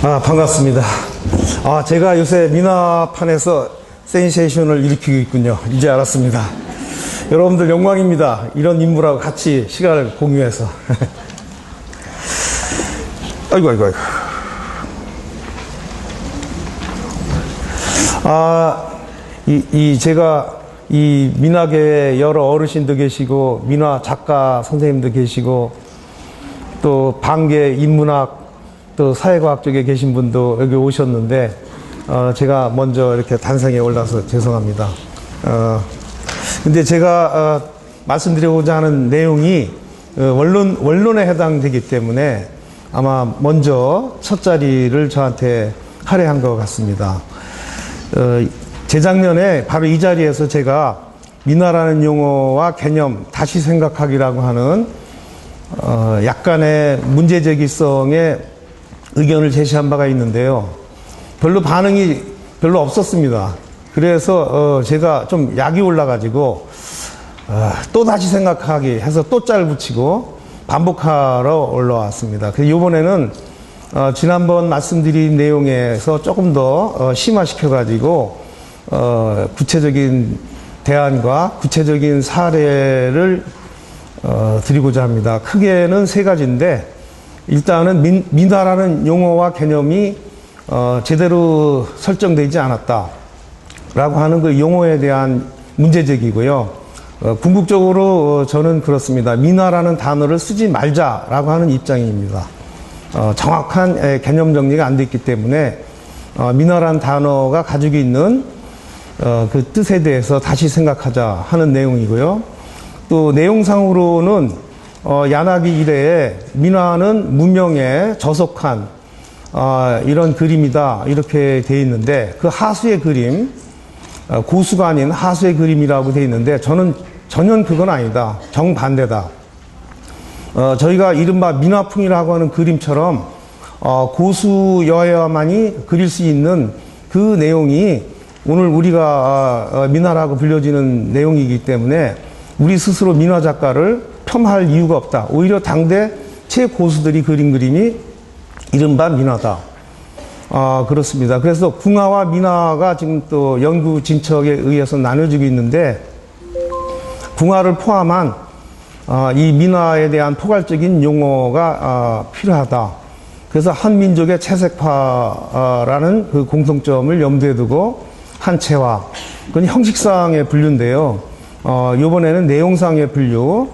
반갑습니다. 제가 요새 미나판에서 센세이션을 일으키고 있군요. 이제 알았습니다. 여러분들 영광입니다. 이런 인물하고 같이 시간을 공유해서. 아이고. 제가 이 미나계에 여러 어르신도 계시고, 미나 작가 선생님도 계시고, 또 반계 인문학, 또 사회과학 쪽에 계신 분도 여기 오셨는데, 제가 먼저 이렇게 단상에 올라서 죄송합니다. 근데 제가, 말씀드리고자 하는 내용이, 원론에 해당되기 때문에 아마 먼저 첫 자리를 저한테 할애한 것 같습니다. 재작년에 바로 이 자리에서 제가 미나라는 용어와 개념 다시 생각하기라고 하는 약간의 문제제기성의 의견을 제시한 바가 있는데요. 별로 반응이 별로 없었습니다. 그래서 제가 좀 약이 올라가지고 또 다시 생각하기 해서 또 짤 붙이고 반복하러 올라왔습니다. 그래서 이번에는 지난번 말씀드린 내용에서 조금 더 심화시켜가지고 구체적인 대안과 구체적인 사례를 드리고자 합니다. 크게는 세 가지인데, 일단은 미나라는 용어와 개념이 제대로 설정되지 않았다라고 하는 그 용어에 대한 문제제기고요. 궁극적으로 저는 그렇습니다. 미나라는 단어를 쓰지 말자라고 하는 입장입니다. 정확한 개념 정리가 안 됐기 때문에 미나라는 단어가 가지고 있는 그 뜻에 대해서 다시 생각하자 하는 내용이고요. 또 내용상으로는 야나기 이래에 미나는 문명에 저속한 이런 그림이다 이렇게 돼 있는데, 그 하수의 그림, 고수가 아닌 하수의 그림이라고 돼 있는데, 저는 전혀 그건 아니다, 정반대다. 저희가 이른바 미나풍이라고 하는 그림처럼 고수여야만이 그릴 수 있는 그 내용이 오늘 우리가 미나라고 불려지는 내용이기 때문에 우리 스스로 미나 작가를 폄하할 이유가 없다. 오히려 당대 최고수들이 그린 그림이 이른바 미나다. 그렇습니다. 그래서 궁화와 미나가 지금 또 연구 진척에 의해서 나눠지고 있는데, 궁화를 포함한 이 미나에 대한 포괄적인 용어가 필요하다. 그래서 한 민족의 채색화라는 그 공통점을 염두에 두고 한체화, 그건 형식상의 분류인데요. 이번에는 내용상의 분류.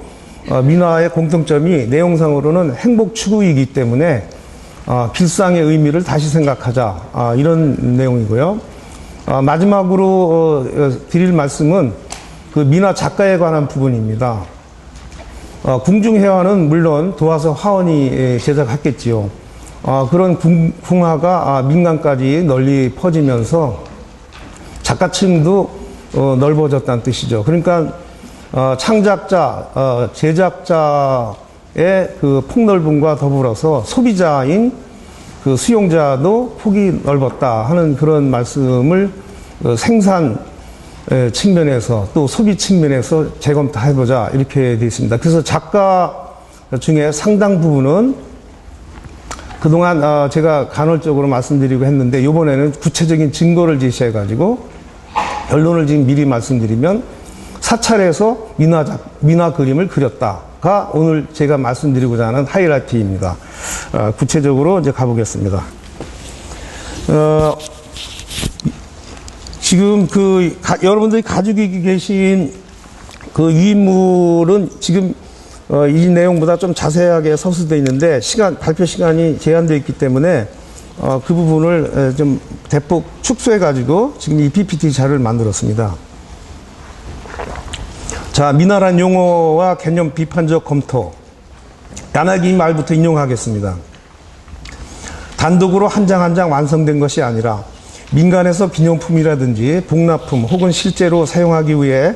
미나의 공통점이 내용상으로는 행복 추구이기 때문에 길상의 의미를 다시 생각하자, 이런 내용이고요. 마지막으로 드릴 말씀은 그 미나 작가에 관한 부분입니다. 궁중회화는 물론 도화서 화원이 제작했겠지요. 그런 궁화가 민간까지 널리 퍼지면서 작가층도 넓어졌다는 뜻이죠. 그러니까 창작자, 제작자의 그 폭넓음과 더불어서 소비자인 그 수용자도 폭이 넓었다 하는 그런 말씀을 생산 측면에서 또 소비 측면에서 재검토해보자 이렇게 되어 있습니다. 그래서 작가 중에 상당 부분은 그동안 제가 간헐적으로 말씀드리고 했는데, 이번에는 구체적인 증거를 제시해가지고 결론을 지금 미리 말씀드리면, 사찰에서 미나 그림을 그렸다가 오늘 제가 말씀드리고자 하는 하이라이트입니다. 구체적으로 이제 가보겠습니다. 지금 여러분들이 가지고 계신 그 유인물은 지금 이 내용보다 좀 자세하게 서술되어 있는데, 발표 시간이 제한되어 있기 때문에 그 부분을 좀 대폭 축소해가지고 지금 이 PPT 자료를 만들었습니다. 자, 미나란 용어와 개념 비판적 검토. 야나기 말부터 인용하겠습니다. 단독으로 한 장 한 장 완성된 것이 아니라 민간에서 기념품이라든지 복납품 혹은 실제로 사용하기 위해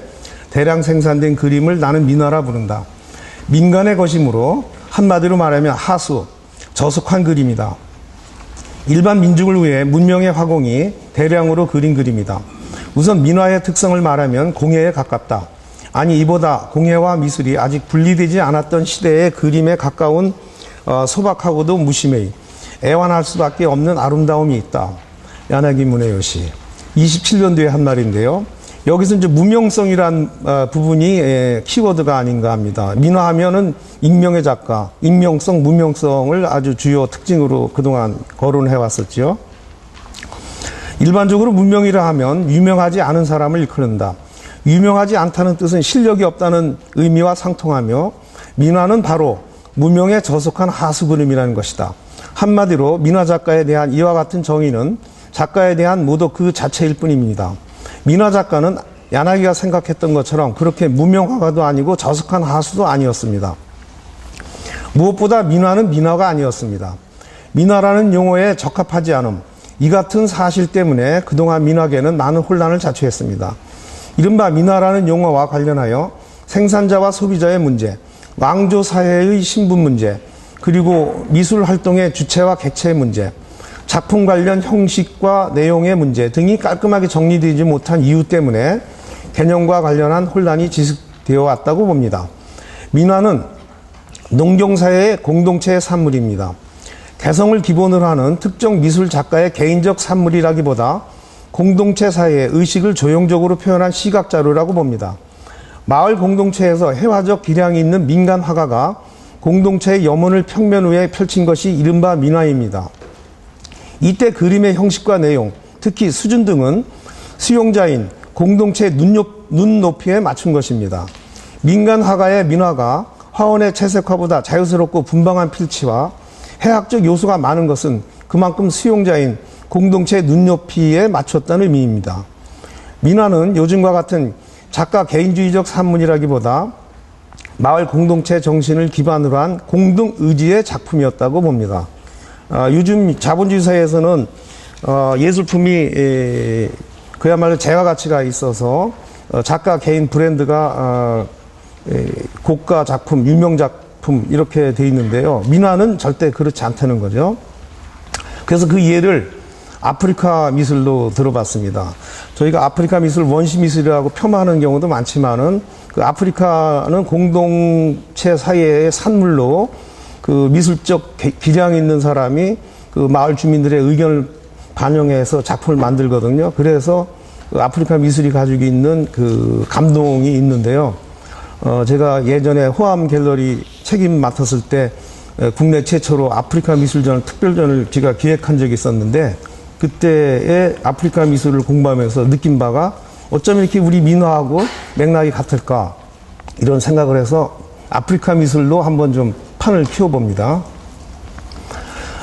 대량 생산된 그림을 나는 미나라 부른다. 민간의 것이므로 한마디로 말하면 하수, 저속한 그림이다. 일반 민중을 위해 문명의 화공이 대량으로 그린 그림이다. 우선 민화의 특성을 말하면 공예에 가깝다. 아니, 이보다 공예와 미술이 아직 분리되지 않았던 시대의 그림에 가까운 소박하고도 무심해 애완할 수밖에 없는 아름다움이 있다. 야나기 무네요시. 27년도에 한 말인데요. 여기서 이제 무명성이란 부분이 키워드가 아닌가 합니다. 민화하면은 익명의 작가, 익명성, 무명성을 아주 주요 특징으로 그동안 거론해 왔었죠. 일반적으로 무명이라 하면 유명하지 않은 사람을 일컫는다. 유명하지 않다는 뜻은 실력이 없다는 의미와 상통하며 민화는 바로 무명에 저속한 하수 그림이라는 것이다. 한마디로 민화 작가에 대한 이와 같은 정의는 작가에 대한 모독 그 자체일 뿐입니다. 민화 작가는 야나기가 생각했던 것처럼 그렇게 무명화가도 아니고 저속한 하수도 아니었습니다. 무엇보다 민화는 민화가 아니었습니다. 민화라는 용어에 적합하지 않음, 이 같은 사실 때문에 그동안 민화계는 많은 혼란을 자초했습니다. 이른바 민화라는 용어와 관련하여 생산자와 소비자의 문제, 왕조 사회의 신분 문제, 그리고 미술 활동의 주체와 객체의 문제, 작품 관련 형식과 내용의 문제 등이 깔끔하게 정리되지 못한 이유 때문에 개념과 관련한 혼란이 지속되어 왔다고 봅니다. 민화는 농경사회의 공동체의 산물입니다. 개성을 기본으로 하는 특정 미술 작가의 개인적 산물이라기보다 공동체 사이의 의식을 조형적으로 표현한 시각 자료라고 봅니다. 마을 공동체에서 회화적 기량이 있는 민간 화가가 공동체의 염원을 평면 위에 펼친 것이 이른바 민화입니다. 이때 그림의 형식과 내용, 특히 수준 등은 수용자인 공동체의 눈높이에 맞춘 것입니다. 민간 화가의 민화가 화원의 채색화보다 자유스럽고 분방한 필치와 해학적 요소가 많은 것은 그만큼 수용자인 공동체의 눈높이에 맞췄다는 의미입니다. 민화는 요즘과 같은 작가 개인주의적 산문이라기보다 마을 공동체 정신을 기반으로 한 공동 의지의 작품이었다고 봅니다. 요즘 자본주의 사회에서는 예술품이 그야말로 재화 가치가 있어서 작가 개인 브랜드가 고가 작품, 유명 작품 이렇게 돼 있는데요. 민화는 절대 그렇지 않다는 거죠. 그래서 그 예를 아프리카 미술로 들어봤습니다. 저희가 아프리카 미술 원시 미술이라고 폄하하는 경우도 많지만은 그 아프리카는 공동체 사이의 산물로 그 미술적 기량 있는 사람이 그 마을 주민들의 의견을 반영해서 작품을 만들거든요. 그래서 그 아프리카 미술이 가지고 있는 그 감동이 있는데요. 제가 예전에 호암 갤러리 책임 맡았을 때 국내 최초로 아프리카 미술전 특별전을 제가 기획한 적이 있었는데 그때의 아프리카 미술을 공부하면서 느낀 바가 어쩜 이렇게 우리 민화하고 맥락이 같을까 이런 생각을 해서 아프리카 미술로 한번 좀 판을 키워봅니다.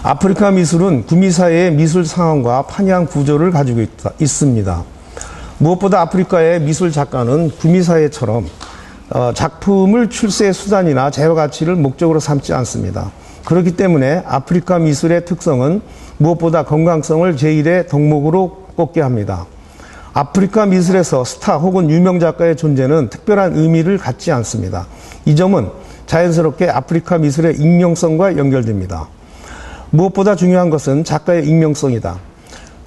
아프리카 미술은 구미사회의 미술 상황과 판양 구조를 가지고 있습니다. 무엇보다 아프리카의 미술 작가는 구미사회처럼 작품을 출세의 수단이나 재화 가치를 목적으로 삼지 않습니다. 그렇기 때문에 아프리카 미술의 특성은 무엇보다 건강성을 제1의 덕목으로 꼽게 합니다. 아프리카 미술에서 스타 혹은 유명 작가의 존재는 특별한 의미를 갖지 않습니다. 이 점은 자연스럽게 아프리카 미술의 익명성과 연결됩니다. 무엇보다 중요한 것은 작가의 익명성이다.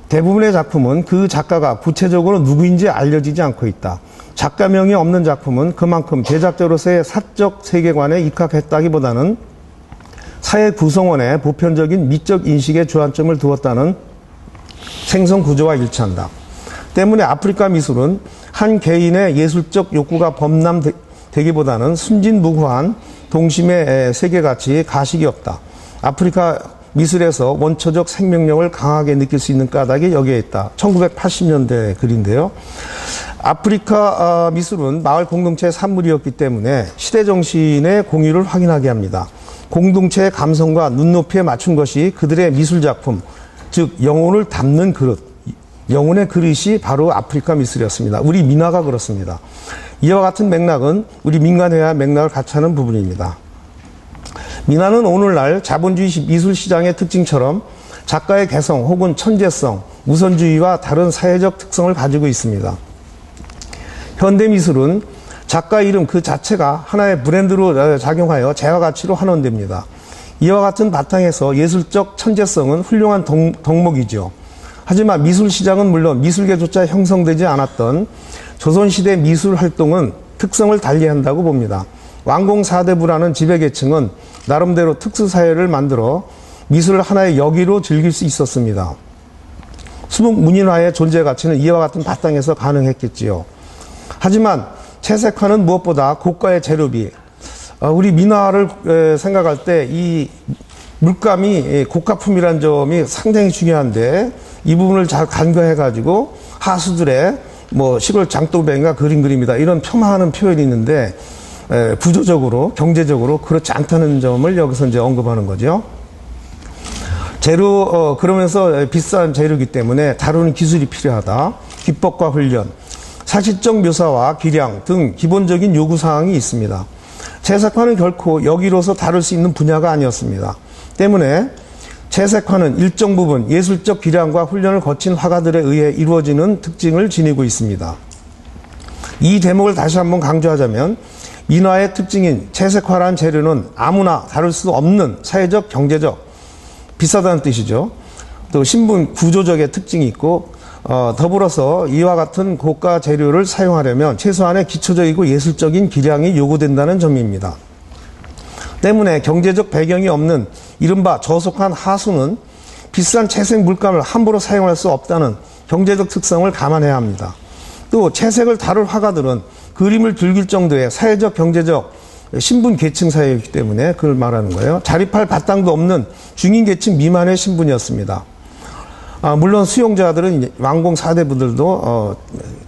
대부분의 작품은 그 작가가 구체적으로 누구인지 알려지지 않고 있다. 작가명이 없는 작품은 그만큼 제작자로서의 사적 세계관에 입각했다기보다는 사회 구성원의 보편적인 미적 인식에 주안점을 두었다는 생성 구조와 일치한다. 때문에 아프리카 미술은 한 개인의 예술적 욕구가 범람되기보다는 순진무구한 동심의 세계같이 가식이 없다. 아프리카 미술에서 원초적 생명력을 강하게 느낄 수 있는 까닭이 여기에 있다. 1980년대 글인데요. 아프리카 미술은 마을 공동체의 산물이었기 때문에 시대정신의 공유를 확인하게 합니다. 공동체의 감성과 눈높이에 맞춘 것이 그들의 미술작품, 즉 영혼을 담는 그릇, 영혼의 그릇이 바로 아프리카 미술이었습니다. 우리 민화가 그렇습니다. 이와 같은 맥락은 우리 민간회와 맥락을 같이 하는 부분입니다. 민화는 오늘날 자본주의 미술시장의 특징처럼 작가의 개성 혹은 천재성, 우선주의와 다른 사회적 특성을 가지고 있습니다. 현대미술은 작가 이름 그 자체가 하나의 브랜드로 작용하여 재화가치로 환원됩니다. 이와 같은 바탕에서 예술적 천재성은 훌륭한 덕목이죠. 하지만 미술시장은 물론 미술계조차 형성되지 않았던 조선시대 미술활동은 특성을 달리한다고 봅니다. 왕공사대부라는 지배계층은 나름대로 특수사회를 만들어 미술을 하나의 역의로 즐길 수 있었습니다. 수묵 문인화의 존재 가치는 이와 같은 바탕에서 가능했겠지요. 하지만 채색화는 무엇보다 고가의 재료비, 우리 민화를 생각할 때 이 물감이 고가품이라는 점이 상당히 중요한데, 이 부분을 잘 간과해 가지고 하수들의 뭐 시골 장독배인가 그림 그립니다 이런 폄하하는 표현이 있는데, 구조적으로 경제적으로 그렇지 않다는 점을 여기서 이제 언급하는 거죠. 재료, 그러면서 비싼 재료이기 때문에 다루는 기술이 필요하다. 기법과 훈련, 사실적 묘사와 기량 등 기본적인 요구사항이 있습니다. 채색화는 결코 여기로서 다룰 수 있는 분야가 아니었습니다. 때문에 채색화는 일정 부분 예술적 기량과 훈련을 거친 화가들에 의해 이루어지는 특징을 지니고 있습니다. 이 대목을 다시 한번 강조하자면, 민화의 특징인 채색화라는 재료는 아무나 다룰 수 없는 사회적, 경제적, 비싸다는 뜻이죠. 또 신분 구조적의 특징이 있고, 더불어서 이와 같은 고가 재료를 사용하려면 최소한의 기초적이고 예술적인 기량이 요구된다는 점입니다. 때문에 경제적 배경이 없는 이른바 저속한 하수는 비싼 채색 물감을 함부로 사용할 수 없다는 경제적 특성을 감안해야 합니다. 또 채색을 다룰 화가들은 그림을 즐길 정도의 사회적, 경제적 신분 계층 사회이기 때문에 그걸 말하는 거예요. 자립할 바탕도 없는 중인 계층 미만의 신분이었습니다. 물론 수용자들은 왕공 사대부들도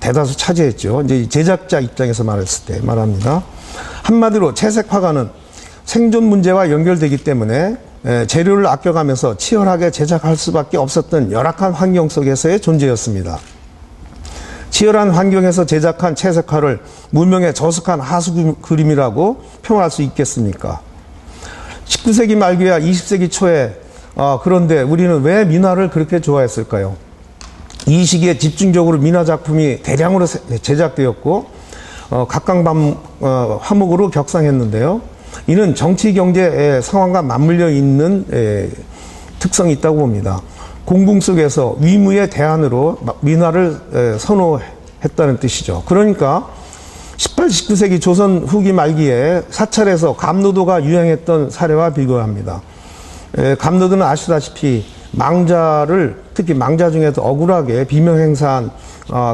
대다수 차지했죠. 이제 제작자 입장에서 말했을 때 말합니다. 한마디로 채색화가는 생존 문제와 연결되기 때문에 재료를 아껴가면서 치열하게 제작할 수밖에 없었던 열악한 환경 속에서의 존재였습니다. 치열한 환경에서 제작한 채색화를 무명의 저속한 하수 그림이라고 평할 수 있겠습니까? 19세기 말기와 20세기 초에 그런데 우리는 왜 민화를 그렇게 좋아했을까요? 이 시기에 집중적으로 민화 작품이 대량으로 제작되었고 각각 화목으로 격상했는데요. 이는 정치 경제 상황과 맞물려 있는 특성이 있다고 봅니다. 공궁 속에서 위무의 대안으로 민화를 선호했다는 뜻이죠. 그러니까 18, 19세기 조선 후기 말기에 사찰에서 감노도가 유행했던 사례와 비교합니다. 감노도는 아시다시피 망자를, 특히 망자 중에도 억울하게 비명행사한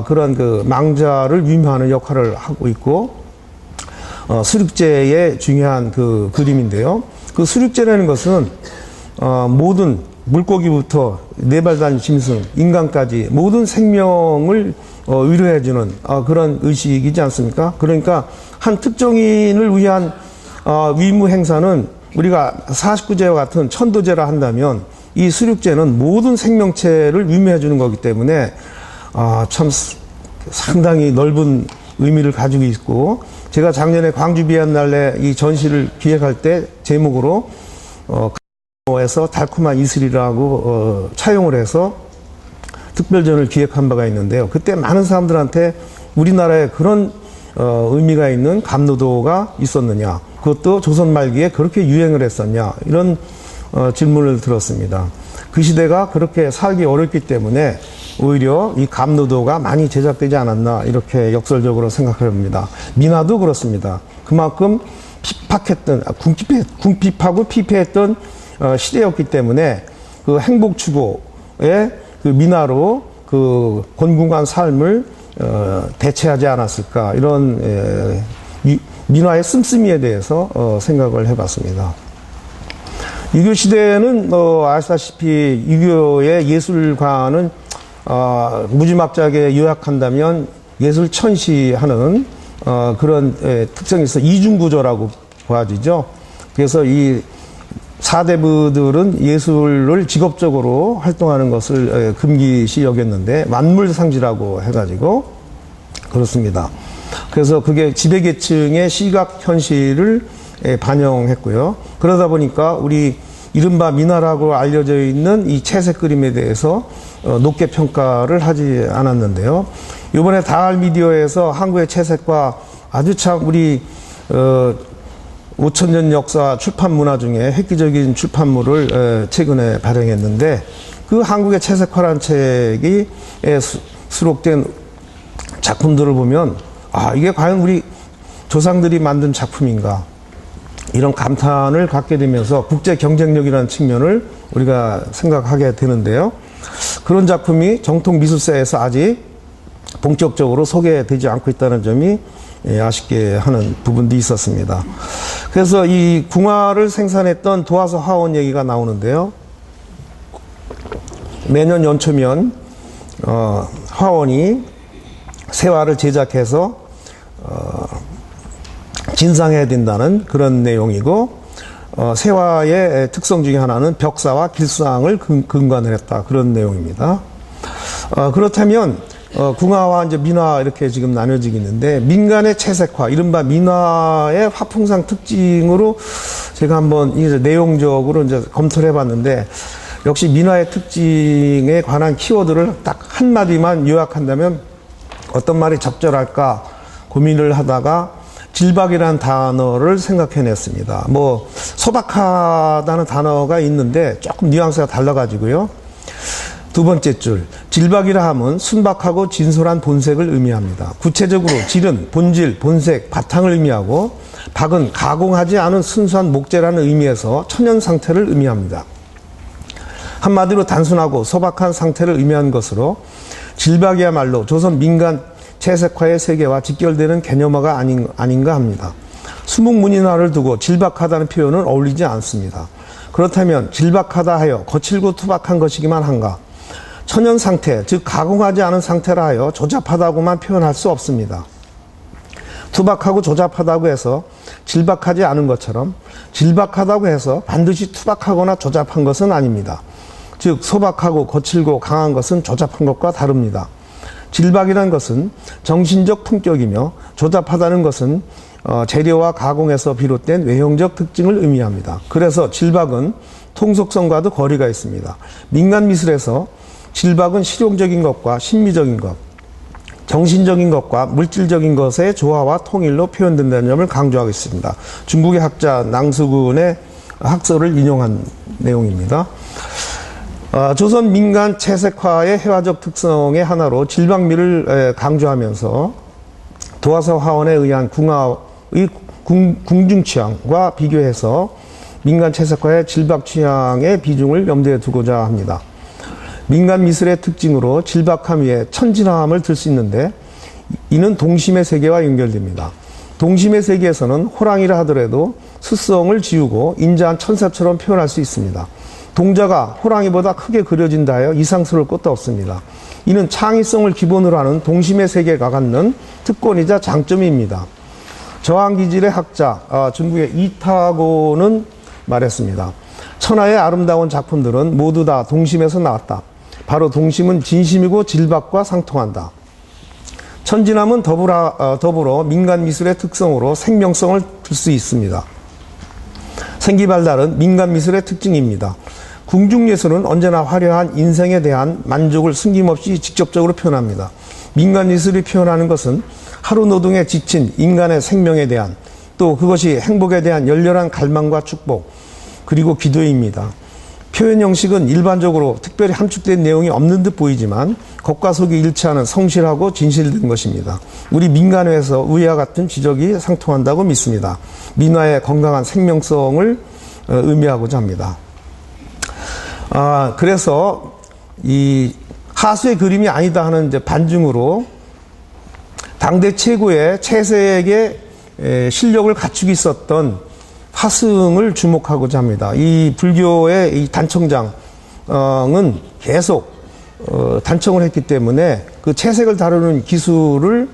그런 그 망자를 위묘하는 역할을 하고 있고, 수륙제의 중요한 그 그림인데요. 그 수륙제라는 것은 모든 물고기부터 네발단 짐승, 인간까지 모든 생명을 위로해주는 그런 의식이지 않습니까? 그러니까 한 특정인을 위한 위무 행사는 우리가 49제와 같은 천도제라 한다면, 이 수륙제는 모든 생명체를 위묘해주는 거기 때문에 참 상당히 넓은 의미를 가지고 있고, 제가 작년에 광주 비엔날레 이 전시를 기획할 때 제목으로 에서 달콤한 이슬이라고 차용을 해서 특별전을 기획한 바가 있는데요. 그때 많은 사람들한테 우리나라에 그런 의미가 있는 감노도가 있었느냐, 그것도 조선 말기에 그렇게 유행을 했었냐, 이런 질문을 들었습니다. 그 시대가 그렇게 살기 어렵기 때문에 오히려 이 감노도가 많이 제작되지 않았나, 이렇게 역설적으로 생각합니다. 민화도 그렇습니다. 그만큼 핍박했던, 궁핍하고 피폐했던 시대였기 때문에 그 행복 추구의 그 민화로 그 곤궁한 삶을 대체하지 않았을까, 이런 민화의 씀씀이에 대해서 생각을 해봤습니다. 유교 시대에는 아시다시피 유교의 예술관은 무지막지하게 요약한다면 예술 천시하는 그런 특성이 있어 이중구조라고 보아지죠. 그래서 이 사대부들은 예술을 직업적으로 활동하는 것을 금기시 여겼는데 만물상지라고 해가지고 그렇습니다. 그래서 그게 지배계층의 시각 현실을 반영했고요. 그러다 보니까 우리 이른바 민화라고 알려져 있는 이 채색 그림에 대해서 높게 평가를 하지 않았는데요. 이번에 다알 미디어에서 한국의 채색과 아주 참 우리 5,000년 역사 출판 문화 중에 획기적인 출판물을 최근에 발행했는데, 그 한국의 채색화라는 책이 수록된 작품들을 보면 이게 과연 우리 조상들이 만든 작품인가, 이런 감탄을 갖게 되면서 국제 경쟁력이라는 측면을 우리가 생각하게 되는데요. 그런 작품이 정통 미술사에서 아직 본격적으로 소개되지 않고 있다는 점이 아쉽게 하는 부분도 있었습니다. 그래서 이 궁화를 생산했던 도화서 화원 얘기가 나오는데요. 매년 연초면 화원이 세화를 제작해서 진상해야 된다는 그런 내용이고, 세화의 특성 중에 하나는 벽사와 길상을 근관을 했다, 그런 내용입니다. 그렇다면 궁화와 이제 민화 이렇게 지금 나눠지고 있는데, 민간의 채색화, 이른바 민화의 화풍상 특징으로 제가 한번 이제 내용적으로 이제 검토를 해봤는데, 역시 민화의 특징에 관한 키워드를 딱 한마디만 요약한다면 어떤 말이 적절할까 고민을 하다가 질박이라는 단어를 생각해냈습니다. 뭐 소박하다는 단어가 있는데 조금 뉘앙스가 달라가지고요. 두 번째 줄, 질박이라 함은 순박하고 진솔한 본색을 의미합니다. 구체적으로 질은 본질, 본색, 바탕을 의미하고, 박은 가공하지 않은 순수한 목재라는 의미에서 천연 상태를 의미합니다. 한마디로 단순하고 소박한 상태를 의미한 것으로, 질박이야말로 조선 민간 채색화의 세계와 직결되는 개념화가 아닌가 합니다. 수묵문인화를 두고 질박하다는 표현은 어울리지 않습니다. 그렇다면 질박하다 하여 거칠고 투박한 것이기만 한가? 천연 상태, 즉 가공하지 않은 상태라 하여 조잡하다고만 표현할 수 없습니다. 투박하고 조잡하다고 해서 질박하지 않은 것처럼, 질박하다고 해서 반드시 투박하거나 조잡한 것은 아닙니다. 즉 소박하고 거칠고 강한 것은 조잡한 것과 다릅니다. 질박이라는 것은 정신적 품격이며, 조잡하다는 것은 재료와 가공에서 비롯된 외형적 특징을 의미합니다. 그래서 질박은 통속성과도 거리가 있습니다. 민간 미술에서 질박은 실용적인 것과 심미적인 것, 정신적인 것과 물질적인 것의 조화와 통일로 표현된다는 점을 강조하고 있습니다. 중국의 학자 낭수군의 학설을 인용한 내용입니다. 조선 민간 채색화의 회화적 특성의 하나로 질박미를 강조하면서 도화서 화원에 의한 궁화의 궁중 취향과 비교해서 민간 채색화의 질박 취향의 비중을 염두에 두고자 합니다. 민간 미술의 특징으로 질박함 위에 천진함을 들 수 있는데, 이는 동심의 세계와 연결됩니다. 동심의 세계에서는 호랑이라 하더라도 수성을 지우고 인자한 천사처럼 표현할 수 있습니다. 동자가 호랑이보다 크게 그려진다 하여 이상스러울 것도 없습니다. 이는 창의성을 기본으로 하는 동심의 세계가 갖는 특권이자 장점입니다. 저항기질의 학자 중국의 이타고는 말했습니다. 천하의 아름다운 작품들은 모두 다 동심에서 나왔다. 바로 동심은 진심이고 질박과 상통한다. 천진함은 더불어 민간 미술의 특성으로 생명성을 줄 수 있습니다. 생기발달은 민간 미술의 특징입니다. 궁중예술은 언제나 화려한 인생에 대한 만족을 숨김없이 직접적으로 표현합니다. 민간 미술이 표현하는 것은 하루 노동에 지친 인간의 생명에 대한, 또 그것이 행복에 대한 열렬한 갈망과 축복, 그리고 기도입니다. 표현 형식은 일반적으로 특별히 함축된 내용이 없는 듯 보이지만 겉과 속이 일치하는 성실하고 진실된 것입니다. 우리 민간회에서 위와 같은 지적이 상통한다고 믿습니다. 민화의 건강한 생명성을 의미하고자 합니다. 그래서 이 하수의 그림이 아니다 하는 이제 반증으로 당대 최고의 채색의 실력을 갖추고 있었던 화승을 주목하고자 합니다. 이 불교의 이 단청장은 계속 단청을 했기 때문에 그 채색을 다루는 기술을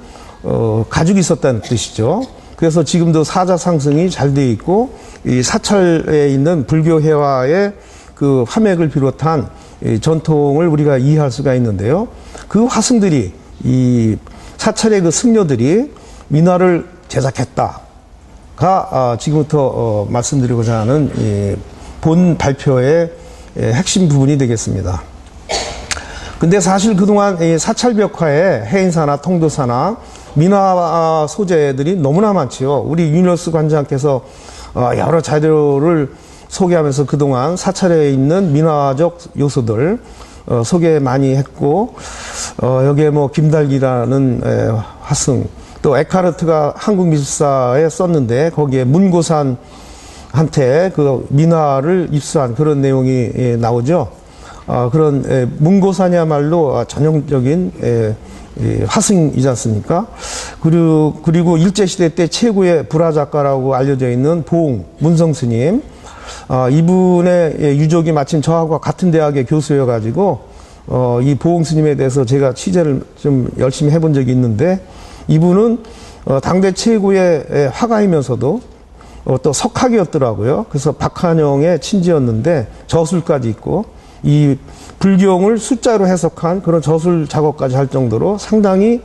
가지고 있었다는 뜻이죠. 그래서 지금도 사자상승이 잘 되어 있고, 이 사찰에 있는 불교 회화의 그 화맥을 비롯한 이 전통을 우리가 이해할 수가 있는데요. 그 화승들이, 이 사찰의 그 승려들이 민화를 제작했다가 지금부터 말씀드리고자 하는 이 본 발표의 핵심 부분이 되겠습니다. 근데 사실 그동안 이 사찰벽화에 해인사나 통도사나 민화 소재들이 너무나 많지요. 우리 윤열수 관장께서 여러 자료를 소개하면서 그동안 사찰에 있는 민화적 요소들 소개 많이 했고, 여기에 뭐 김달기라는 화승, 또 에카르트가 한국미술사에 썼는데 거기에 문고산 한테 그 민화를 입수한 그런 내용이 나오죠. 그런 문고사냐말로 전형적인 화승이지 않습니까? 그리고 일제시대 때 최고의 불화 작가라고 알려져 있는 보웅 문성 스님, 이분의 유족이 마침 저하고 같은 대학의 교수여가지고 이 보웅 스님에 대해서 제가 취재를 좀 열심히 해본 적이 있는데, 이분은 당대 최고의 화가이면서도 또 석학이었더라고요. 그래서 박한영의 친지였는데 저술까지 있고, 이 불경을 숫자로 해석한 그런 저술 작업까지 할 정도로 상당히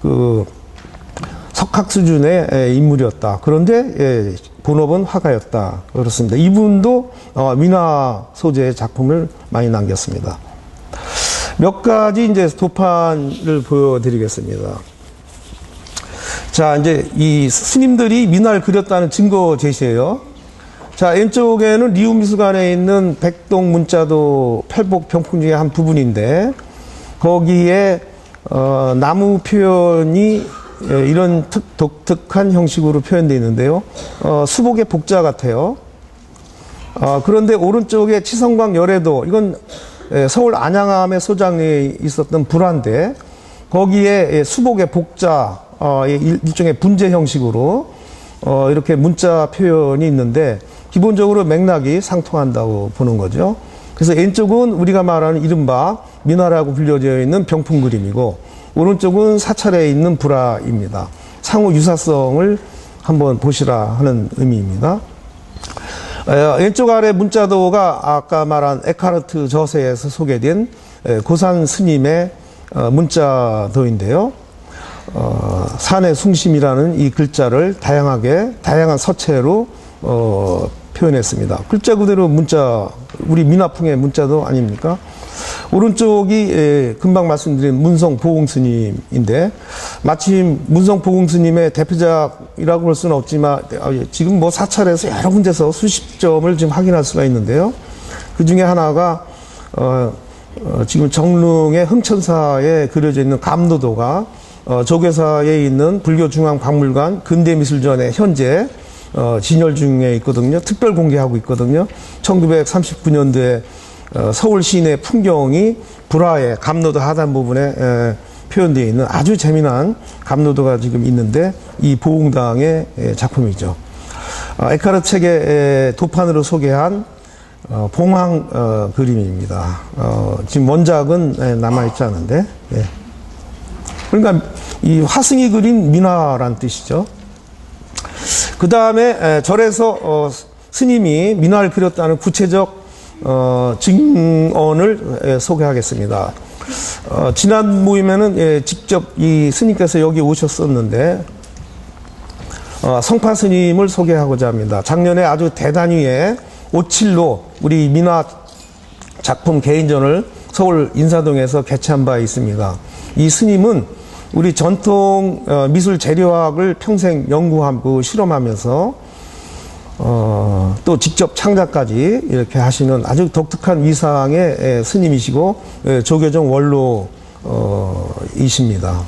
그 석학 수준의 인물이었다. 그런데 본업은 화가였다. 그렇습니다. 이분도 민화 소재의 작품을 많이 남겼습니다. 몇 가지 이제 도판을 보여드리겠습니다. 자, 이제 이 스님들이 민화를 그렸다는 증거 제시예요. 자, 왼쪽에는 리움미술관에 있는 백동 문자도 팔복 병풍 중에 한 부분인데, 거기에 나무 표현이 이런 독특한 형식으로 표현되어 있는데요. 수복의 복자 같아요. 그런데 오른쪽에 치성광 열애도, 이건 서울 안양암에 소장에 있었던 불화인데, 거기에 수복의 복자, 일종의 분재 형식으로 이렇게 문자 표현이 있는데, 기본적으로 맥락이 상통한다고 보는 거죠. 그래서 왼쪽은 우리가 말하는 이른바 민화라고 불려져 있는 병풍 그림이고, 오른쪽은 사찰에 있는 불화입니다. 상호 유사성을 한번 보시라 하는 의미입니다. 왼쪽 아래 문자도가 아까 말한 에카르트 저서에서 소개된 고산 스님의 문자도인데요. 산의 숭심이라는 이 글자를 다양한 서체로 표현했습니다. 글자 그대로 문자, 우리 민화풍의 문자도 아닙니까? 오른쪽이 금방 말씀드린 문성 보웅 스님인데, 마침 문성 보웅 스님의 대표작이라고 볼 수는 없지만 지금 뭐 사찰에서 여러 군데서 수십 점을 지금 확인할 수가 있는데요. 그 중에 하나가 지금 정릉의 흥천사에 그려져 있는 감로도가 조계사에 있는 불교중앙박물관 근대미술전에 현재 진열 중에 있거든요. 특별 공개하고 있거든요. 1939년도에 서울 시내 풍경이 불화의 감로도 하단 부분에 표현되어 있는 아주 재미난 감로도가 지금 있는데, 이 보웅당의 작품이죠. 에카르트 책의 도판으로 소개한 봉황 그림입니다. 지금 원작은 남아있지 않은데, 그러니까 이 화승이 그린 민화란 뜻이죠. 그 다음에 절에서 스님이 민화를 그렸다는 구체적 증언을 소개하겠습니다. 지난 모임에는 직접 이 스님께서 여기 오셨었는데, 성파 스님을 소개하고자 합니다. 작년에 아주 대단위의 5.7로 우리 민화 작품 개인전을 서울 인사동에서 개최한 바 있습니다. 이 스님은 우리 전통 미술 재료학을 평생 연구하고 실험하면서 또 직접 창작까지 이렇게 하시는 아주 독특한 위상의 스님이시고, 조계종 원로이십니다.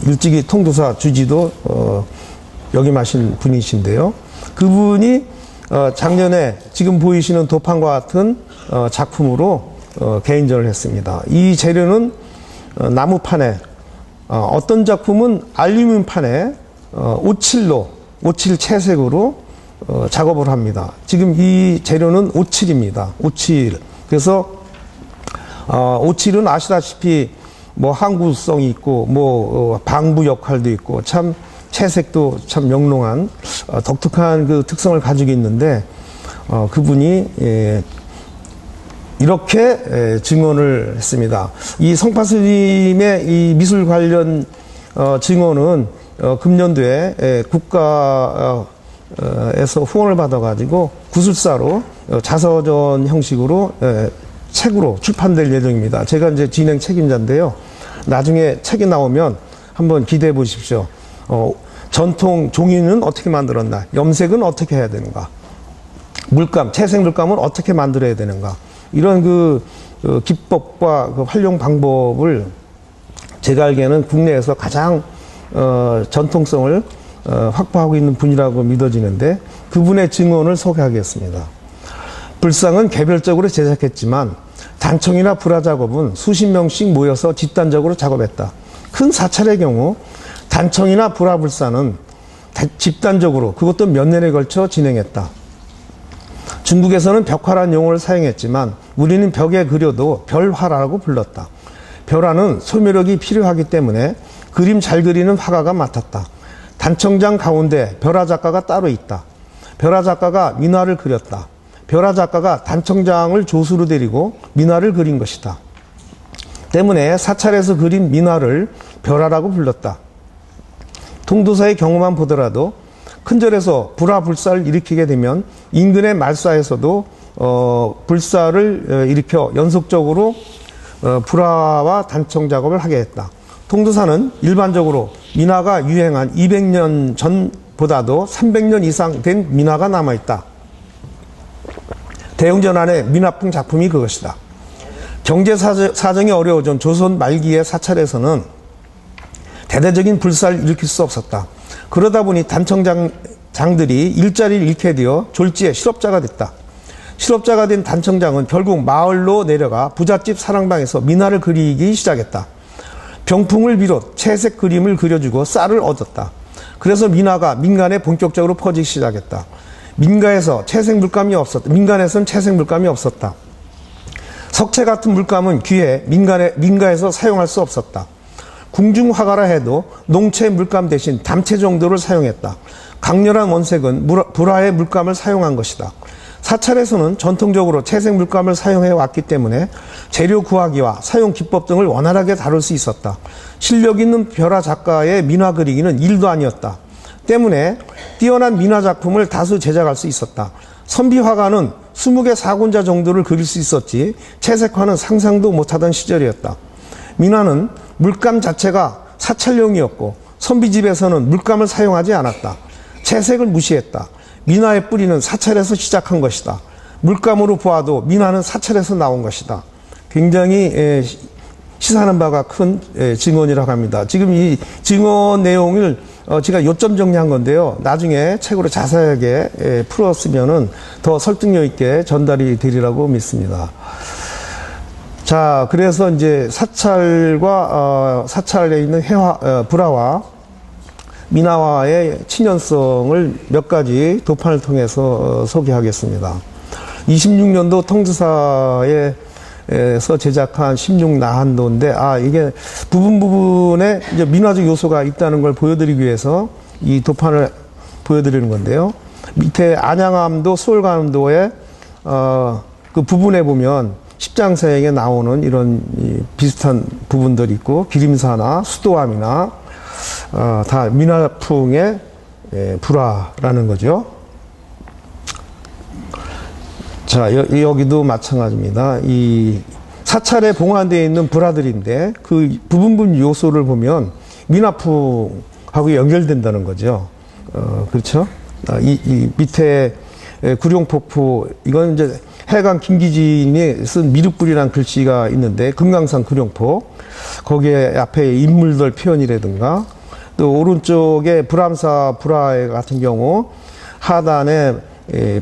일찍이 통도사 주지도 역임하신 분이신데요. 그분이 작년에 지금 보이시는 도판과 같은 작품으로 개인전을 했습니다. 이 재료는 나무판에, 어떤 작품은 알루미늄판에 5.7로, 5.7 채색으로 작업을 합니다. 지금 이 재료는 5.7입니다. 5.7. 그래서 5.7은 아시다시피 뭐 항구성이 있고 뭐 방부 역할도 있고 참 채색도 참 명롱한 독특한 그 특성을 가지고 있는데, 그분이 이렇게 증언을 했습니다. 이 성파 스님의 이 미술 관련 증언은 금년도에 국가에서 후원을 받아가지고 구술사로 자서전 형식으로 책으로 출판될 예정입니다. 제가 이제 진행 책임자인데요. 나중에 책이 나오면 한번 기대해 보십시오. 전통 종이는 어떻게 만들었나, 염색은 어떻게 해야 되는가, 물감, 채색 물감은 어떻게 만들어야 되는가, 이런 그 기법과 그 활용 방법을 제가 알기에는 국내에서 가장 전통성을 확보하고 있는 분이라고 믿어지는데, 그분의 증언을 소개하겠습니다. 불상은 개별적으로 제작했지만 단청이나 불화 작업은 수십 명씩 모여서 집단적으로 작업했다. 큰 사찰의 경우 단청이나 불화 불사는 집단적으로 그것도 몇 년에 걸쳐 진행했다. 중국에서는 벽화란 용어를 사용했지만 우리는 벽에 그려도 별화라고 불렀다. 별화는 소묘력이 필요하기 때문에 그림 잘 그리는 화가가 맡았다. 단청장 가운데 별화 작가가 따로 있다. 별화 작가가 민화를 그렸다. 별화 작가가 단청장을 조수로 데리고 민화를 그린 것이다. 때문에 사찰에서 그린 민화를 별화라고 불렀다. 통도사의 경우만 보더라도 큰 절에서 불화불사를 일으키게 되면 인근의 말사에서도 불사를 일으켜 연속적으로 불화와 단청 작업을 하게 했다. 통도사는 일반적으로 민화가 유행한 200년 전보다도 300년 이상 된 민화가 남아있다. 대웅전환의 민화풍 작품이 그것이다. 경제 사정이 어려워진 조선 말기의 사찰에서는 대대적인 불사를 일으킬 수 없었다. 그러다 보니 단청장들이 일자리를 잃게 되어 졸지에 실업자가 됐다. 실업자가 된 단청장은 결국 마을로 내려가 부잣집 사랑방에서 민화를 그리기 시작했다. 병풍을 비롯 채색 그림을 그려주고 쌀을 얻었다. 그래서 민화가 민간에 본격적으로 퍼지기 시작했다. 민간에서는 채색 물감이 없었다. 석채 같은 물감은 귀해 민가에서 사용할 수 없었다. 궁중화가라 해도 농채 물감 대신 담채 정도를 사용했다. 강렬한 원색은 불화의 물감을 사용한 것이다. 사찰에서는 전통적으로 채색 물감을 사용해 왔기 때문에 재료 구하기와 사용 기법 등을 원활하게 다룰 수 있었다. 실력 있는 별화 작가의 민화 그리기는 일도 아니었다. 때문에 뛰어난 민화 작품을 다수 제작할 수 있었다. 선비화가는 20개 사군자 정도를 그릴 수 있었지 채색화는 상상도 못하던 시절이었다. 민화는 물감 자체가 사찰용이었고 선비집에서는 물감을 사용하지 않았다. 채색을 무시했다. 민화의 뿌리는 사찰에서 시작한 것이다. 물감으로 보아도 민화는 사찰에서 나온 것이다. 굉장히 시사하는 바가 큰 증언이라고 합니다. 지금 이 증언 내용을 제가 요점 정리한 건데요. 나중에 책으로 자세하게 풀었으면은 더 설득력 있게 전달이 되리라고 믿습니다. 자, 그래서 이제 사찰과 사찰에 있는 불화와 민화와의 친연성을 몇 가지 도판을 통해서 소개하겠습니다. 26년도 통지사에서 제작한 16나한도인데, 이게 부분에 이제 민화적 요소가 있다는 걸 보여드리기 위해서 이 도판을 보여드리는 건데요. 밑에 안양암도, 수월감도의 그 부분에 보면 십장사행에 나오는 이런 비슷한 부분들이 있고, 기림사나 수도암이나 다 민화풍의 불화라는 거죠. 자, 여기도 마찬가지입니다. 이 사찰에 봉안되어 있는 불화들인데 그 부분 요소를 보면 민화풍하고 연결된다는 거죠. 그렇죠? 이 밑에 구룡폭포, 이건 이제 해강 김기진이 쓴 미륵불이라는 글씨가 있는데, 금강산 구룡포, 거기에 앞에 인물들 표현이라든가, 또 오른쪽에 불암사 불화 같은 경우 하단에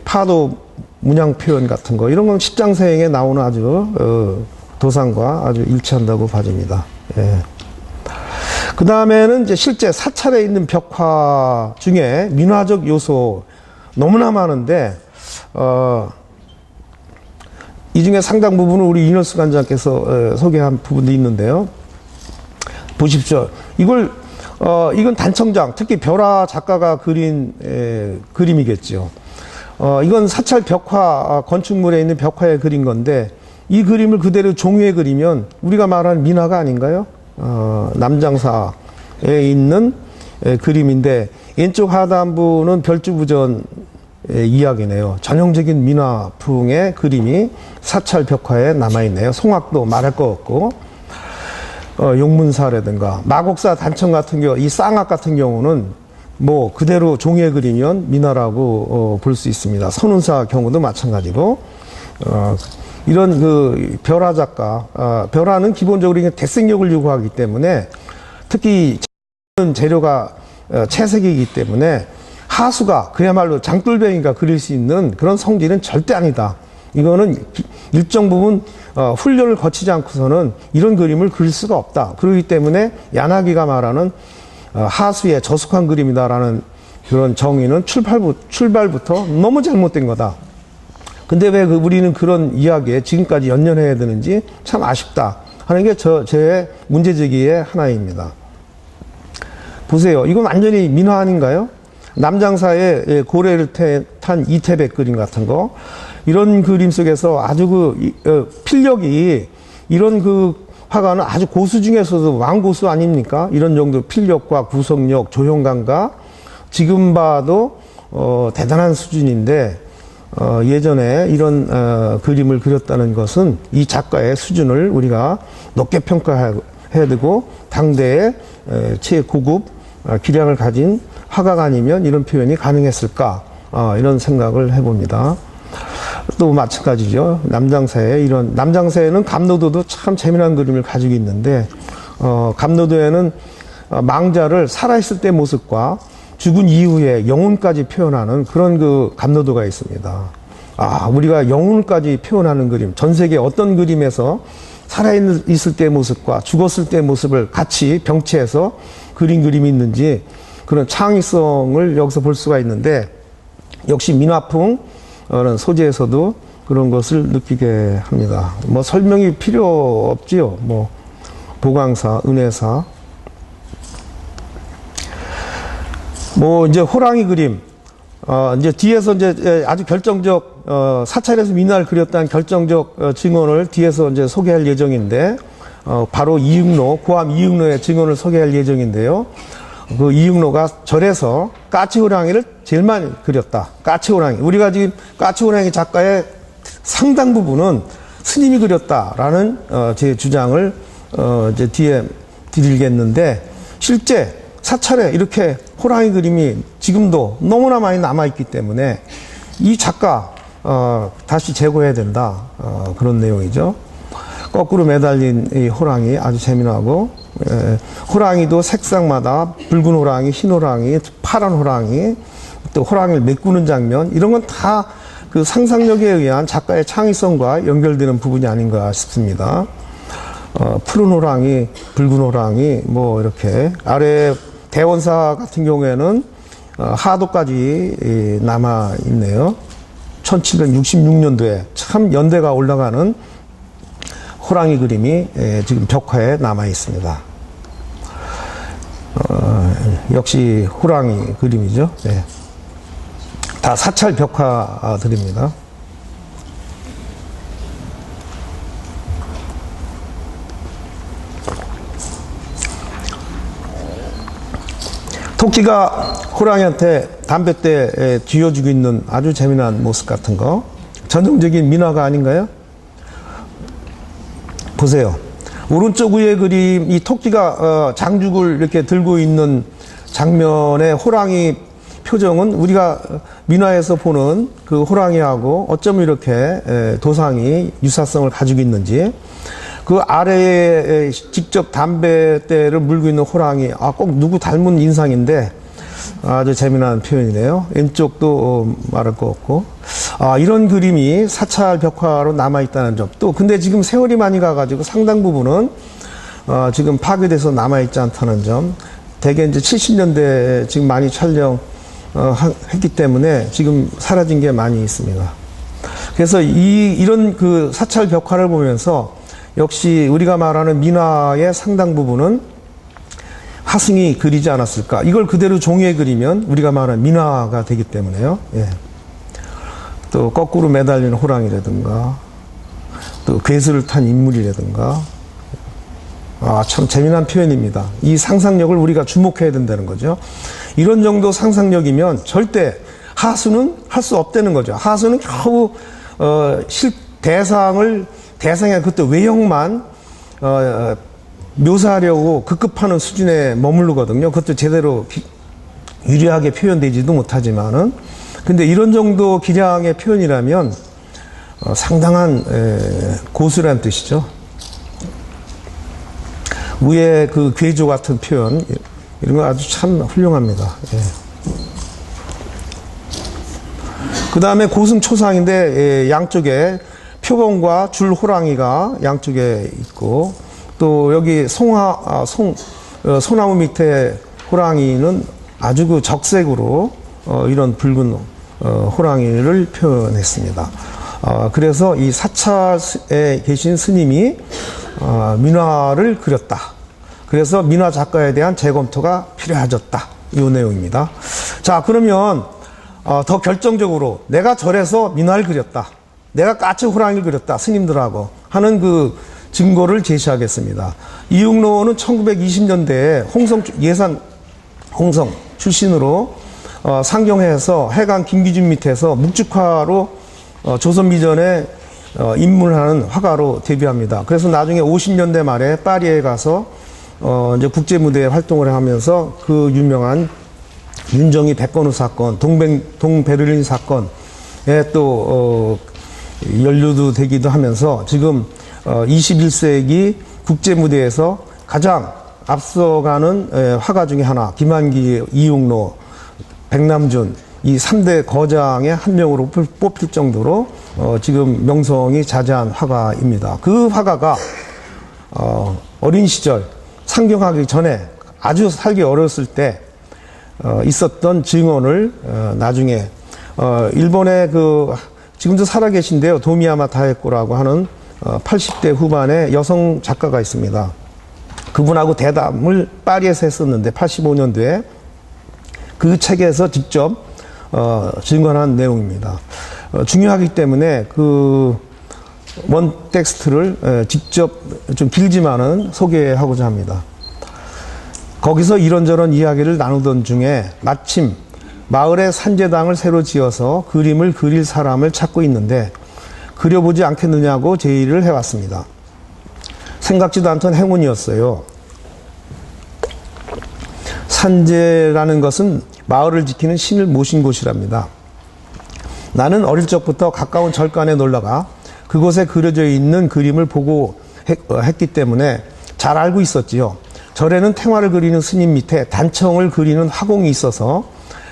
파도 문양 표현 같은 거, 이런 건 십장사행에 나오는 아주 도상과 아주 일치한다고 봐집니다. 예. 그 다음에는 이제 실제 사찰에 있는 벽화 중에 민화적 요소 너무나 많은데 이 중에 상당 부분은 우리 이너스 관장께서 소개한 부분도 있는데요. 보십시오. 이건 단청장, 특히 별화 작가가 그린 그림이겠죠. 이건 사찰 벽화, 건축물에 있는 벽화에 그린 건데, 이 그림을 그대로 종이에 그리면 우리가 말하는 민화가 아닌가요? 남장사에 있는 그림인데, 왼쪽 하단부는 별주부전 이야기네요. 전형적인 민화풍의 그림이 사찰 벽화에 남아있네요. 송악도 말할 거 없고, 용문사라든가 마곡사 단청 같은 경우, 이 쌍악 같은 경우는 뭐 그대로 종이에 그리면 민화라고 볼 수 있습니다. 선운사 경우도 마찬가지고, 이런 그 별화 작가, 별화는 기본적으로 대생력을 요구하기 때문에, 특히 재료가 채색이기 때문에 하수가 그야말로 장돌뱅이가 그릴 수 있는 그런 성질은 절대 아니다. 이거는 일정 부분 훈련을 거치지 않고서는 이런 그림을 그릴 수가 없다. 그렇기 때문에 야나기가 말하는 하수의 저속한 그림이다라는 그런 정의는 출발부터 너무 잘못된 거다. 근데 왜 우리는 그런 이야기에 지금까지 연연해야 되는지 참 아쉽다 하는 게 제 문제제기의 하나입니다. 보세요. 이건 완전히 민화 아닌가요? 남장사의 고래를 탄 이태백 그림 같은 거. 이런 그림 속에서 아주 필력이, 이런 화가는 아주 고수 중에서도 왕고수 아닙니까? 이런 정도 필력과 구성력, 조형감과 지금 봐도 대단한 수준인데, 예전에 이런 그림을 그렸다는 것은 이 작가의 수준을 우리가 높게 평가해야 되고, 당대의 최고급 기량을 가진 화가가 아니면 이런 표현이 가능했을까, 이런 생각을 해봅니다. 또 마찬가지죠. 남장사에는 감노도도 참 재미난 그림을 가지고 있는데, 감노도에는 망자를 살아있을 때 모습과 죽은 이후에 영혼까지 표현하는 그런 감노도가 있습니다. 우리가 영혼까지 표현하는 그림, 전 세계 어떤 그림에서 살아있을 때 모습과 죽었을 때 모습을 같이 병치해서 그린 그림이 있는지, 그런 창의성을 여기서 볼 수가 있는데, 역시 민화풍 소재에서도 그런 것을 느끼게 합니다. 뭐 설명이 필요 없지요. 뭐 보광사, 은혜사, 뭐 이제 호랑이 그림, 이제 뒤에서 이제 아주 결정적 사찰에서 민화를 그렸다는 결정적 증언을 뒤에서 이제 소개할 예정인데, 바로 이응로, 고암 이응로의 증언을 소개할 예정인데요. 그 이응로가 절에서 까치호랑이를 제일 많이 그렸다. 까치호랑이. 우리가 지금 까치호랑이 작가의 상당 부분은 스님이 그렸다라는 제 주장을 이제 뒤에 드리겠는데, 실제 사찰에 이렇게 호랑이 그림이 지금도 너무나 많이 남아있기 때문에 이 작가 다시 재고해야 된다. 그런 내용이죠. 거꾸로 매달린 이 호랑이 아주 재미나고, 호랑이도 색상마다 붉은 호랑이, 흰 호랑이, 파란 호랑이, 또 호랑이를 메꾸는 장면, 이런 건 다 그 상상력에 의한 작가의 창의성과 연결되는 부분이 아닌가 싶습니다. 푸른 호랑이, 붉은 호랑이, 뭐 이렇게 아래 대원사 같은 경우에는 하도까지 남아 있네요. 1766년도에 참 연대가 올라가는 호랑이 그림이 지금 벽화에 남아 있습니다. 역시 호랑이 그림이죠. 네. 다 사찰 벽화들입니다. 토끼가 호랑이한테 담뱃대 쥐어주고 있는 아주 재미난 모습 같은 거, 전형적인 민화가 아닌가요? 보세요. 오른쪽 위에 그림, 이 토끼가 장죽을 이렇게 들고 있는 장면의 호랑이 표정은 우리가 민화에서 보는 그 호랑이하고 어쩜 이렇게 도상이 유사성을 가지고 있는지, 그 아래에 직접 담뱃대를 물고 있는 호랑이, 꼭 누구 닮은 인상인데 아주 재미난 표현이네요. 왼쪽도 말할 거 없고. 이런 그림이 사찰 벽화로 남아있다는 점. 또 근데 지금 세월이 많이 가가지고 상당 부분은 지금 파괴돼서 남아있지 않다는 점. 대개 이제 70년대에 지금 많이 했기 때문에 지금 사라진 게 많이 있습니다. 그래서 이런 그 사찰 벽화를 보면서 역시 우리가 말하는 민화의 상당 부분은 하승이 그리지 않았을까. 이걸 그대로 종이에 그리면 우리가 말하는 민화가 되기 때문에요. 예. 또 거꾸로 매달리는 호랑이라든가, 또 괴수를 탄 인물이라든가, 참 재미난 표현입니다. 이 상상력을 우리가 주목해야 된다는 거죠. 이런 정도 상상력이면 절대 하수는 할 수 없다는 거죠. 하수는 겨우 대상의 그때 외형만 묘사하려고 급급하는 수준에 머무르거든요. 그것도 제대로 유리하게 표현되지도 못하지만은, 근데 이런 정도 기량의 표현이라면 상당한 고수라는 뜻이죠. 위에 그 괴조 같은 표현, 이런 거 아주 참 훌륭합니다. 예. 그 다음에 고승초상인데 양쪽에 표범과 줄 호랑이가 양쪽에 있고, 또 여기 소나무 밑에 호랑이는 아주 그 적색으로 이런 붉은 호랑이를 표현했습니다. 그래서 이 사찰에 계신 스님이 민화를 그렸다. 그래서 민화 작가에 대한 재검토가 필요해졌다. 이 내용입니다. 자, 그러면 더 결정적으로 내가 절에서 민화를 그렸다. 내가 까치 호랑이를 그렸다. 스님들하고 하는 그 증거를 제시하겠습니다. 이육로는 1920년대에 예산 홍성 출신으로 상경회에서 해강 김기준 밑에서 묵직화로 조선미전에 입문하는 화가로 데뷔합니다. 그래서 나중에 50년대 말에 파리에 가서 이제 국제무대에 활동을 하면서 그 유명한 윤정희 백건우 사건, 동베를린 사건에 또 연루도 되기도 하면서 지금 21세기 국제무대에서 가장 앞서가는 화가 중에 하나, 김한기, 이육로, 백남준 이 3대 거장의 한 명으로 뽑힐 정도로 지금 명성이 자자한 화가입니다. 그 화가가 어린 시절 상경하기 전에 아주 살기 어렸을 때 있었던 증언을 나중에 일본의 그 지금도 살아계신데요, 도미야마 다에코라고 하는 80대 후반의 여성 작가가 있습니다. 그분하고 대담을 파리에서 했었는데 85년도에 그 책에서 직접 증언한 내용입니다. 중요하기 때문에 그 원 텍스트를 직접 좀 길지만은 소개하고자 합니다. 거기서 이런저런 이야기를 나누던 중에 마침 마을에 산제당을 새로 지어서 그림을 그릴 사람을 찾고 있는데 그려보지 않겠느냐고 제의를 해왔습니다. 생각지도 않던 행운이었어요. 산제라는 것은 마을을 지키는 신을 모신 곳이랍니다. 나는 어릴 적부터 가까운 절간에 놀러가 그곳에 그려져 있는 그림을 보고 했기 때문에 잘 알고 있었지요. 절에는 태화를 그리는 스님 밑에 단청을 그리는 화공이 있어서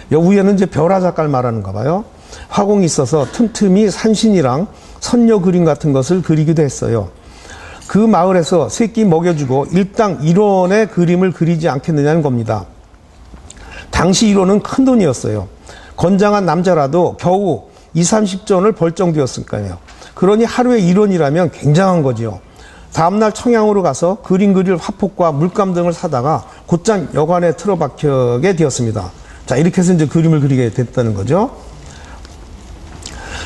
위에는 이제 별화 작가를 말하는가 봐요. 화공이 있어서 틈틈이 산신이랑 선녀 그림 같은 것을 그리기도 했어요. 그 마을에서 새끼 먹여주고 일당 1원의 그림을 그리지 않겠느냐는 겁니다. 당시 1원은 큰 돈이었어요. 건장한 남자라도 겨우 20-30전을 벌 정도였으니까요. 그러니 하루에 1원이라면 굉장한 거지요. 다음날 청양으로 가서 그림 그릴 화폭과 물감 등을 사다가 곧장 여관에 틀어박히게 되었습니다. 자, 이렇게 해서 이제 그림을 그리게 됐다는 거죠.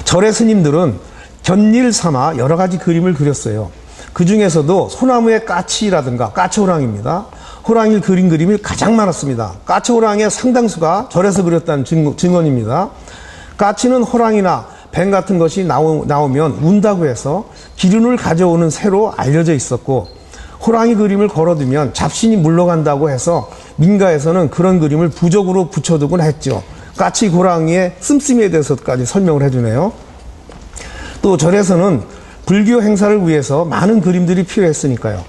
절의 스님들은 견일 삼아 여러 가지 그림을 그렸어요. 그 중에서도 소나무의 까치라든가 까치호랑이입니다. 호랑이를 그린 그림이 가장 많았습니다. 까치호랑이의 상당수가 절에서 그렸다는 증언입니다. 까치는 호랑이나 뱀 같은 것이 나오면 운다고 해서 기운을 가져오는 새로 알려져 있었고, 호랑이 그림을 걸어두면 잡신이 물러간다고 해서 민가에서는 그런 그림을 부적으로 붙여두곤 했죠. 까치 호랑이의 씀씀이에 대해서까지 설명을 해주네요. 또 절에서는 불교 행사를 위해서 많은 그림들이 필요했으니까요.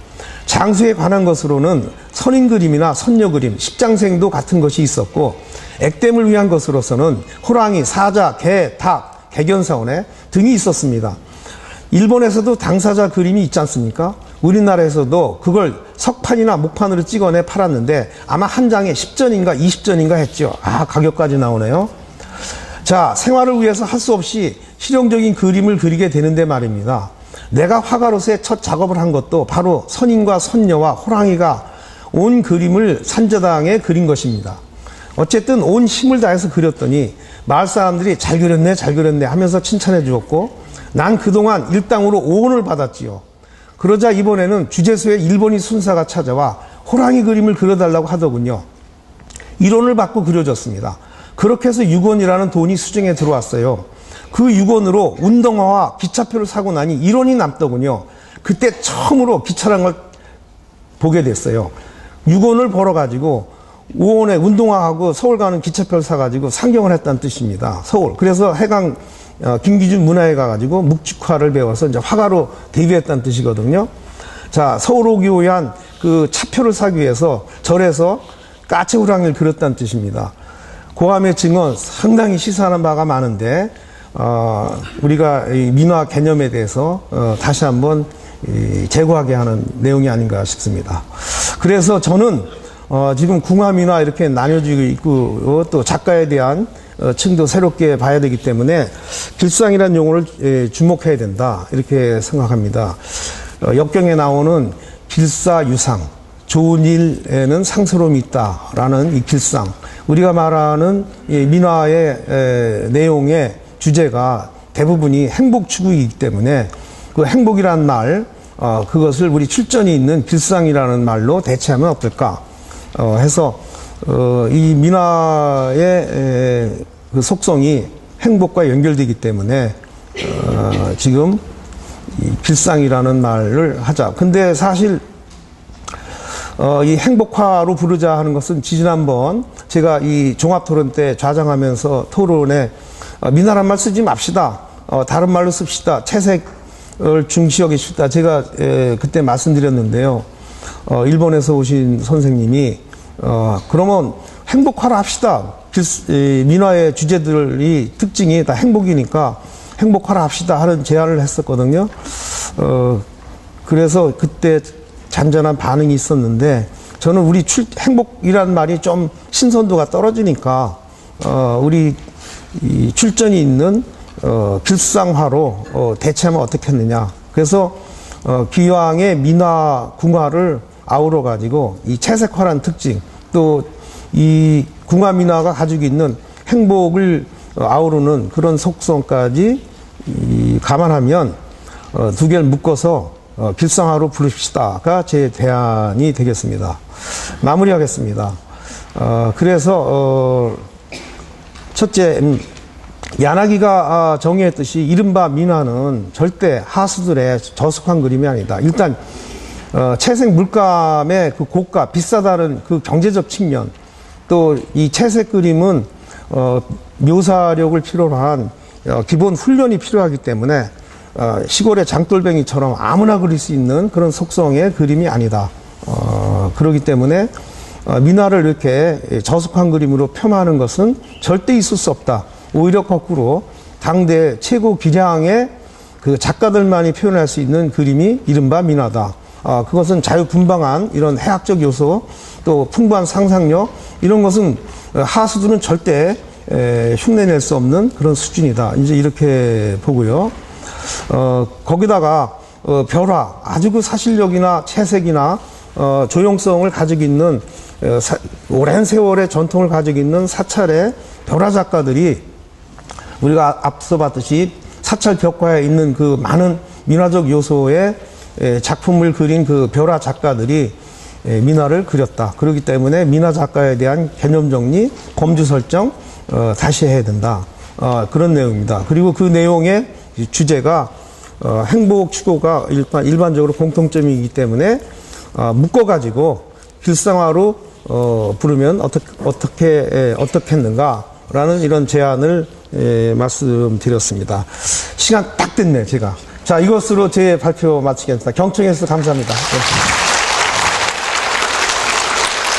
장수에 관한 것으로는 선인 그림이나 선녀 그림, 십장생도 같은 것이 있었고, 액땜을 위한 것으로서는 호랑이, 사자, 개, 닭, 개견사원에 등이 있었습니다. 일본에서도 당사자 그림이 있지 않습니까? 우리나라에서도 그걸 석판이나 목판으로 찍어내 팔았는데 아마 한 장에 10전인가 20전인가 했죠. 가격까지 나오네요. 자, 생활을 위해서 할 수 없이 실용적인 그림을 그리게 되는데 말입니다. 내가 화가로서의 첫 작업을 한 것도 바로 선인과 선녀와 호랑이가 온 그림을 산제당에 그린 것입니다. 어쨌든 온 힘을 다해서 그렸더니 마을 사람들이 잘 그렸네 하면서 칭찬해 주었고, 난 그동안 일당으로 5원을 받았지요. 그러자 이번에는 주재소에 일본인 순사가 찾아와 호랑이 그림을 그려달라고 하더군요. 1원을 받고 그려줬습니다. 그렇게 해서 6원이라는 돈이 수정에 들어왔어요. 그 6원으로 운동화와 기차표를 사고 나니 1원이 남더군요. 그때 처음으로 기차란 걸 보게 됐어요. 6원을 벌어가지고 5원에 운동화하고 서울 가는 기차표를 사가지고 상경을 했다는 뜻입니다. 서울. 그래서 해강 김기준 문화에 가가지고 묵직화를 배워서 이제 화가로 데뷔했다는 뜻이거든요. 자, 서울 오기 위한 그 차표를 사기 위해서 절에서 까치호랑이를 그렸다는 뜻입니다. 고함의 증언 상당히 시사하는 바가 많은데, 우리가 이 민화 개념에 대해서 다시 한번 재고하게 하는 내용이 아닌가 싶습니다. 그래서 저는 지금 궁화민화 이렇게 나뉘어지고 있고 또 작가에 대한 층도 새롭게 봐야 되기 때문에 길상이라는 용어를 주목해야 된다 이렇게 생각합니다. 역경에 나오는 길사유상, 좋은 일에는 상스러움이 있다라는 이 길상, 우리가 말하는 이 민화의 내용의 주제가 대부분이 행복 추구이기 때문에 그 행복이란 말, 그것을 우리 출전이 있는 길상이라는 말로 대체하면 어떨까 해서 이 민화의 그 속성이 행복과 연결되기 때문에 지금 이 길상이라는 말을 하자. 근데 사실 이 행복화로 부르자 하는 것은 지난번 제가 이 종합토론 때 좌장하면서 토론에 민화란 말 쓰지 맙시다. 다른 말로 씁시다. 채색을 중시 여기시다. 제가 그때 말씀드렸는데요. 일본에서 오신 선생님이 그러면 행복화를 합시다. 민화의 주제들이 특징이 다 행복이니까 행복화를 합시다 하는 제안을 했었거든요. 그래서 그때 잔잔한 반응이 있었는데 저는 우리 행복이란 말이 좀 신선도가 떨어지니까 우리 이 출전이 있는 길상화로 대체하면 어떻겠느냐. 그래서 기왕의 민화, 궁화를 아우러 가지고 이 채색화라는 특징, 또 이 궁화 민화가 가지고 있는 행복을 아우르는 그런 속성까지 감안하면 두 개를 묶어서 길상화로 부릅시다가 제 대안이 되겠습니다. 마무리하겠습니다. 그래서 첫째, 야나기가 정의했듯이 이른바 민화는 절대 하수들의 저속한 그림이 아니다. 일단 채색 물감의 그 고가, 비싸다는 그 경제적 측면, 또 이 채색 그림은 묘사력을 필요로 한 기본 훈련이 필요하기 때문에 시골의 장돌뱅이처럼 아무나 그릴 수 있는 그런 속성의 그림이 아니다. 그렇기 때문에 민화를 이렇게 저속한 그림으로 폄하하는 것은 절대 있을 수 없다. 오히려 거꾸로 당대 최고 기량의 그 작가들만이 표현할 수 있는 그림이 이른바 민화다. 그것은 자유분방한 이런 해학적 요소, 또 풍부한 상상력, 이런 것은 하수들은 절대 흉내낼 수 없는 그런 수준이다. 이제 이렇게 보고요. 거기다가 벼라, 아주 그 사실력이나 채색이나 조형성을 가지고 있는 오랜 세월의 전통을 가지고 있는 사찰의 벼라 작가들이 우리가 앞서 봤듯이 사찰 벽화에 있는 그 많은 민화적 요소의 작품을 그린 그 벼라 작가들이 민화를 그렸다. 그렇기 때문에 민화 작가에 대한 개념 정리, 범주 설정 다시 해야 된다. 그런 내용입니다. 그리고 그 내용의 주제가 행복 추구가 일반적으로 공통점이기 때문에 묶어가지고 길상화로 부르면 어떻겠는가라는 이런 제안을 말씀드렸습니다. 시간 딱 됐네, 제가. 자, 이것으로 제 발표 마치겠습니다. 경청해 주셔서 감사합니다. 네.